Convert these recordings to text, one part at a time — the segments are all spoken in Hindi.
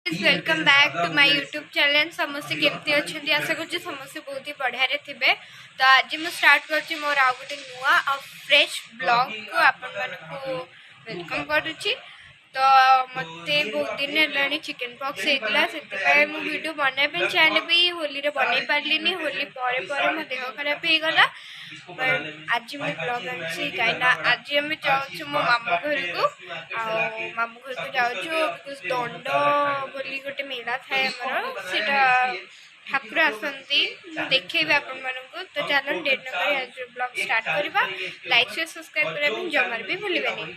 Welcome back to my YouTube channel. समस्त केमती अच्छी आशा कर समस्त बहुत ही बढ़िया थे। तो आज मुझे स्टार्ट कर मोर आउ गोटे नुआ और फ्रेश ब्लॉग को आपण वेलकम करुच्ची। तो मत बहुत दिन है चिकेन पॉक्स होता से वीडियो बनवाई चाहिए होली रे बन पार्ली होली पर मो देह खराब हो गला। आज मुझे ब्लॉग आनी कहीं आज आम जाऊँ मो मामू घर को मामू घर को जाऊँ दंड बोली गोटे मेला थाए ठाकुर आसती देखेबी आपण मानक। तो चलो डेट न आज ब्लॉग स्टार्ट करवा। लाइक शेयर सब्सक्राइब करने जमार भी भूलें।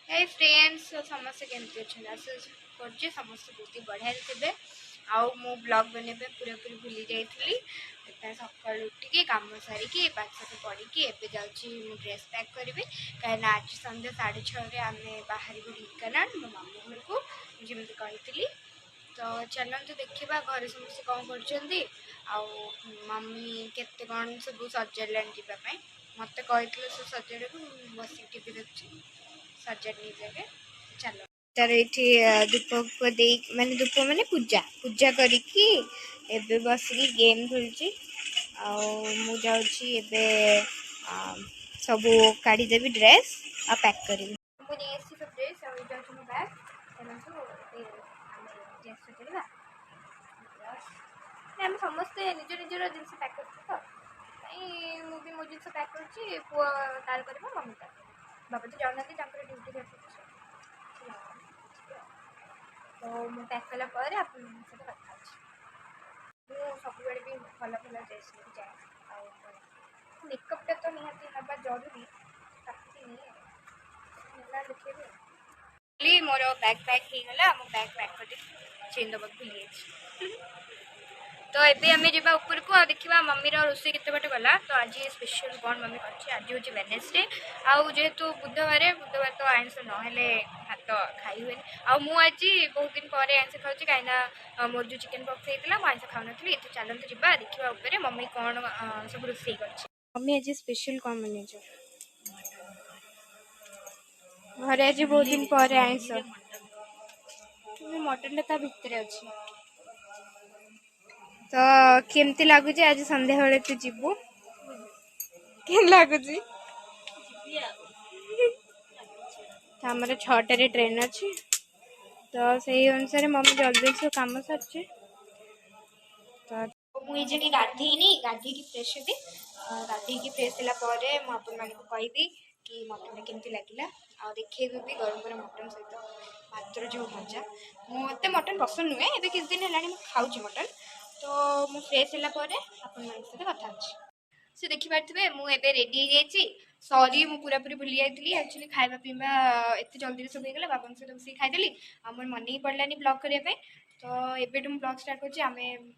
हे फ्रेंड्स समस्त केमती अच्छे कर समस्त बहुत बढ़िया थे। आउ मु ब्लॉग बनवाई पूरापूरी भूली जाइली। सका उठिकी कम सारिकी पाठ साठ पढ़ी एवं जाऊँ ड्रेस पैक करी कहीं आज सन्ध्या 6:30 आम बाहर ढेंकाना मो मामू घर को जमी कही। तो चलते देखा घर समस्त कौन कर मम्मी केते कौन सब सजाड़ा जावाई मत कही सजाड़ को बस टी देखी सजाड़ नहीं जाए। चलो तार ये धूप दे माने धूप माने पूजा पूजा करिकी एबे बसिकी गेम खेलुची। मु जाऊँगी एबे सब काढ़ीदेवी ड्रेस आ पैक करी मुझे सब ड्रेस बैग ड्रेस सजाड़ा आम समस्ते निज निजर जिन पैक कर मुझे मो जिन पैक कर पुआ तार कर मम्मी तार बाबा तो जाऊना ड्यूटी तो मुझे पैक कलापर आप कथा सब भी भल भल ड्रेस लेके जाए मेकअपटा तो निहाती ना जरूरी देखे मोर बैग पैक हो गला मो बैग पैक कर चेन दबा भूल जाए। तो ये आम जा ऊपर को देखा मम्मी रोसे केते बाट गला। तो आज स्पेशल कौन मम्मी कर आज हूँ वेडनेसडे आउ जेहेतु बुधवार तो आइंस ना भात खाई हुए आज बहुत दिन पर आइंस खाऊँ कहीं मोर जो चिकेन पॉक्स होता है आइंस खाऊ नी। तो चलते जा देखा मम्मी कौन सब रोसे कर मम्मी आज स्पेशल कौन बन घर आज बहुत दिन पर आइंस मटन ता भितर अच्छी। तो केमती लगुच आज संध्या बेले तू जीवु के लगुच आमर 6टारे ट्रेन अच्छी। तो सही अनुसार मम्मी जल्दी से कम सर तो मुझे गाधेनी गाधे फ्रेश हे गाधे फ्रेश होगा कहि कि मटन केमती लगे आ देखेबी भी गरम गरम मटन सहित भातर जो मजा मत मटन पसंद नुहे ए किस दिन है खाऊँ मटन। तो मु फ्रेश सहित कथा से देखिपे मुझे रेडी हो सॉरी मु पूरापूरी भूली जाइली एक्चुअली खाଇବା पीवा एत जल्दी सब हो गला बाबा सहित बस खाईदेली आम मन ही पड़ानी ब्लॉग करने। तो एबे ब्लॉग स्टार्ट कर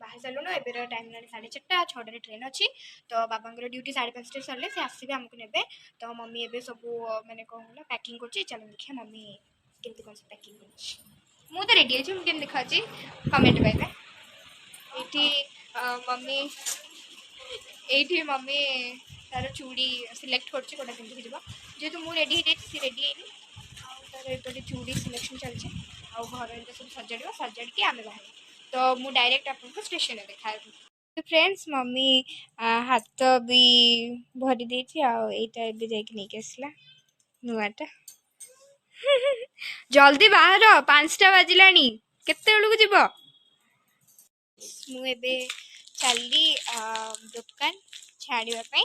बाहर सारूँ एबे टाइम ना 4:30 6टारे ट्रेन अच्छी। तो बाबा ड्यूटी 5:30 सरले से आसवे आमको ने। तो मम्मी एबे सब मैंने कौन कहला पैकिंग कर चलो देखिए मम्मी केमती कौन पैकिंग कर मु तो रेडी अच्छी मुझे देखा कमेंट पाइबे ये मम्मी ये मम्मी तार चूड़ी सिलेक्ट करछे कोटा पिंधि जीव जेहेतु मु रेडी सी रेडी है तार एपटे चूड़ी सिलेक्शन चलছে आ घर सब सजाड़ सजाड़ी आम बाहर। तो मु डायरेक्ट आपको स्टेशन में देखा। तो फ्रेंड्स मम्मी हाथ भी भरी देती आईटा नहीं आसला नुआटा जल्दी बाहर 5टा बाजिला केते बेलू जीव मुझे चली दुकान छाड़ापी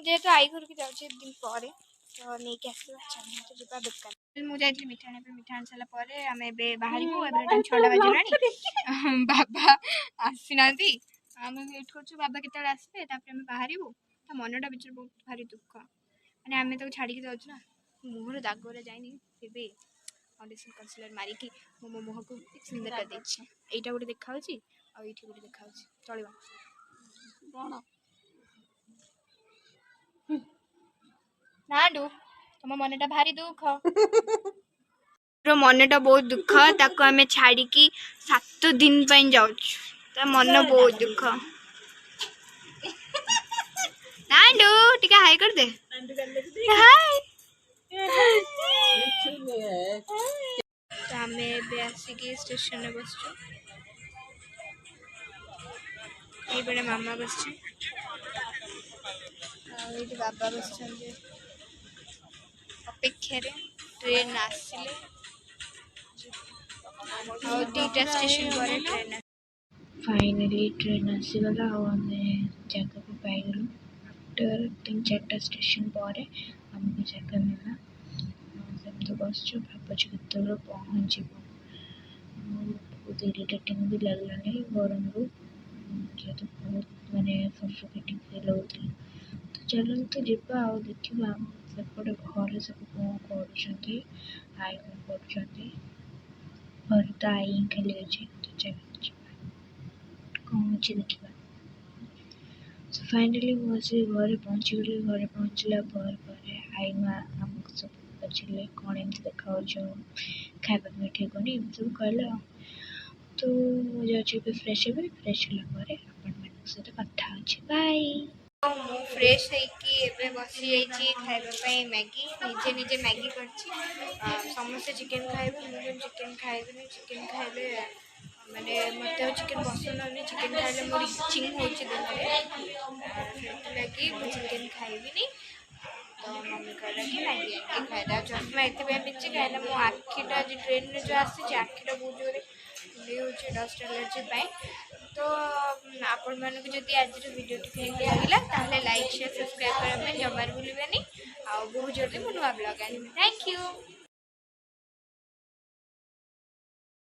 जेहेतु आई घर को जाऊँ दिन पर तो नहीं आसवा चल तो जा दुकान मुझे मिठा आने मिठा आनी सारापर आम ए बाहर 6टा बाजिला बाबा आसी ना आम वेट कर बाबा केत आसवे आम बाहर तो मनटा बिच बहुत भारी दुख मैंने आम तो छाड़ी जाऊँ ना मुहर दाग जाए फिर भी फाउंडेशन कंसीलर मारिकी मो मुह को सुंदरता देछि एटा गोटे देखा आठी गोटे देखा चलो कौन ना डू तुम मनटा भारी दुख मनटा बहुत दुख ताको आम छाड़ी 7 दिन जाऊँ मन बहुत दुख ना डू टिका हाई कर दे हाय तो आम आसिकी स्टेशन बस ये मामा बस बाबा बस अपेक्षा ट्रेन आसिले दुईटा स्टेशन पर ट्रेन फाइनली ट्रेन आसीगला आम जगह को पाइगलु आफ्टर 3-4टा स्टेशन पर आमको जगह मिला तो बस भावुँ केत पहुँच बहुत इरिटेटिंग भी लगलानी गरम रू जेहतु बहुत माने सफोकेटिंग फील होता तो चलते जीवा आ देखा सेपटे घर सब कौन कर आई कौन कर घर तो आई खाली अच्छे तो चल कौन अच्छे देखा सो फाइनली मुझे घर पहुँची गली घर पहुँचला आई माँ आमको सब पचारे कौन एमती देखा खाଇବା ପାଇଁ ଠିକ୍ होनी एमती सब कहले तो मुझे जाऊँ फ्रेश हे फ्रेश होगा सहित कथा अच्छे बाय ମୁଁ ଫ୍ରେଶ୍ ହେଇକି ଏବେ ବସିଯାଇଛି ଖାଇବା ପାଇଁ ମ୍ୟାଗି ନିଜେ ନିଜେ ମ୍ୟାଗି କରିଛି ସମସ୍ତେ ଚିକେନ୍ ଖାଇବେ ମୁଁ କିନ୍ତୁ ଚିକେନ୍ ଖାଇବିନି ଚିକେନ୍ ଖାଇଲେ ମାନେ ମୋତେ ଆଉ ଚିକେନ୍ ପସନ୍ଦ ହେଉନି ଚିକେନ୍ ଖାଇଲେ ମୋର ଇଚିଂ ହେଉଛି ଦେହରେ ସେଥିଲାଗି ମୁଁ ଚିକେନ୍ ଖାଇବିନି ତ ମମ୍ମି କହିଲା କି ମ୍ୟାଗି ଆଣିକି ଖାଇଦେବା ଚଷମା ଏଥିପାଇଁ ପିନ୍ଧିଛି କାହିଁକିନା ମୋ ଆଖିଟା ଆଜି ଟ୍ରେନ୍ରେ ଯେଉଁ ଆସିଛି ଆଖିଟା ବହୁତ ଜୋରେ ଫୁଲି ହେଉଛି ଡଷ୍ଟ ଆଲର୍ଜି ପାଇଁ तो आपण मानक जदि आज भिडियोटी केମିତି ଲାଗିଲା ताहले लाइक शेयर सब्सक्राइब करने जमार भूलिबेनी आ बहुत जल्दी मो नुआ ब्लॉग आनी थैंक यू।